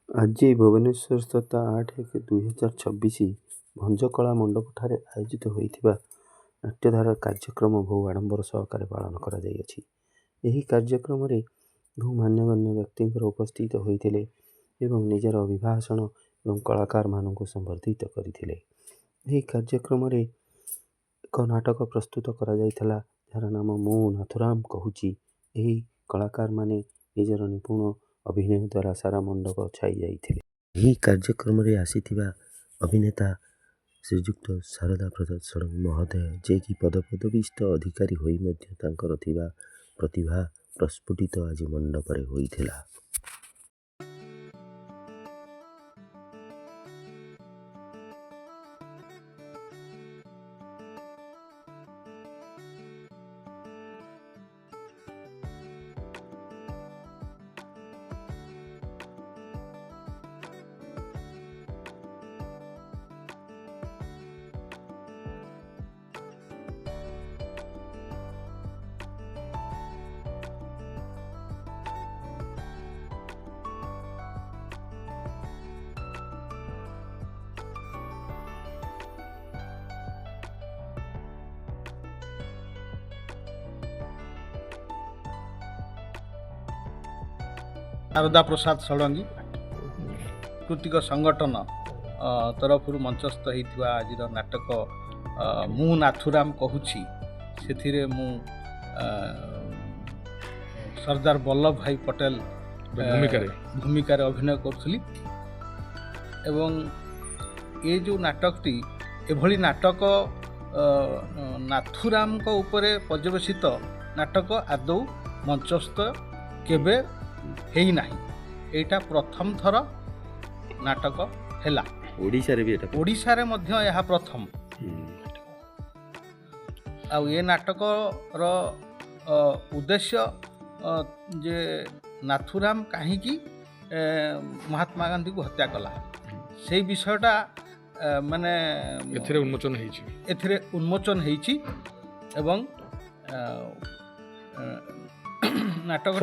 ଆଜି ଭୁବନେଶ୍ୱର ସ୍ଥିତ 8/1/2026 ଭଞ୍ଜକଳା ମଣ୍ଡପଠାରେ ଆୟୋଜିତ ହୋଇଥିବା ନାଟ୍ୟଧାରା କାର୍ଯ୍ୟକ୍ରମ ବହୁ ଆଡ଼ମ୍ବର ସହକାରେ ପାଳନ କରାଯାଇଅଛି। ଏହି କାର୍ଯ୍ୟକ୍ରମରେ ବହୁ ମାନ୍ୟଗଣ୍ୟ ବ୍ୟକ୍ତିଙ୍କର ଉପସ୍ଥିତ ହୋଇଥିଲେ ଏବଂ ନିଜର ଅଭିଭାଷଣ ଏବଂ କଳାକାରମାନଙ୍କୁ ସମ୍ବର୍ଦ୍ଧିତ କରିଥିଲେ। ଏହି କାର୍ଯ୍ୟକ୍ରମରେ ଏକ ନାଟକ ପ୍ରସ୍ତୁତ କରାଯାଇଥିଲା, ଯାହାର ନାମ ମୁଁ ନାଥୁରାମ କହୁଛି। ଏହି କଳାକାରମାନେ ନିଜର ନିପୁଣ ଅଭିନୟ ଦ୍ୱାରା ସାରା ମଣ୍ଡପ ଛାଇ ଯାଇଥିଲେ। ଏହି କାର୍ଯ୍ୟକ୍ରମରେ ଆସିଥିବା ଅଭିନେତା ଶ୍ରୀଯୁକ୍ତ ଶାରଦା ପ୍ରସାଦ ଷଡ଼ଙ୍ଗୀ ମହୋଦୟ, ଯିଏକି ପଦପଦବୀସ୍ଥ ଅଧିକାରୀ ହୋଇ ମଧ୍ୟ ତାଙ୍କର ଥିବା ପ୍ରତିଭା ପ୍ରସ୍ଫୁଟିତ ଆଜି ମଣ୍ଡପରେ ହୋଇଥିଲା। ଶାରଦା ପ୍ରସାଦ ଷଡ଼ଙ୍ଗୀ କୃତିକ ସଂଗଠନ ତରଫରୁ ମଞ୍ଚସ୍ଥ ହୋଇଥିବା ଆଜିର ନାଟକ ମୁଁ ନାଥୁରାମ କହୁଛି, ସେଥିରେ ମୁଁ ସର୍ଦ୍ଦାର ବଲ୍ଲଭ ଭାଇ ପଟେଲ ଭୂମିକାରେ ଅଭିନୟ କରୁଥିଲି। ଏବଂ ଏ ଯେଉଁ ନାଟକଟି, ଏଭଳି ନାଟକ ନାଥୁରାମଙ୍କ ଉପରେ ପର୍ଯ୍ୟବେସିତ ନାଟକ ଆଦୌ ମଞ୍ଚସ୍ଥ କେବେ ହେଇନାହିଁ। ଏଇଟା ପ୍ରଥମ ଥର ନାଟକ ହେଲା। ଓଡ଼ିଶାରେ ମଧ୍ୟ ଏହା ପ୍ରଥମ। ଆଉ ଏ ନାଟକର ଉଦ୍ଦେଶ୍ୟ ଯେ ନାଥୁରାମ କାହିଁକି ମହାତ୍ମା ଗାନ୍ଧୀକୁ ହତ୍ୟା କଲା, ସେଇ ବିଷୟଟା ମାନେ ଏଥିରେ ଉନ୍ମୋଚନ ହେଇଛି। ଏବଂ ନାଟକ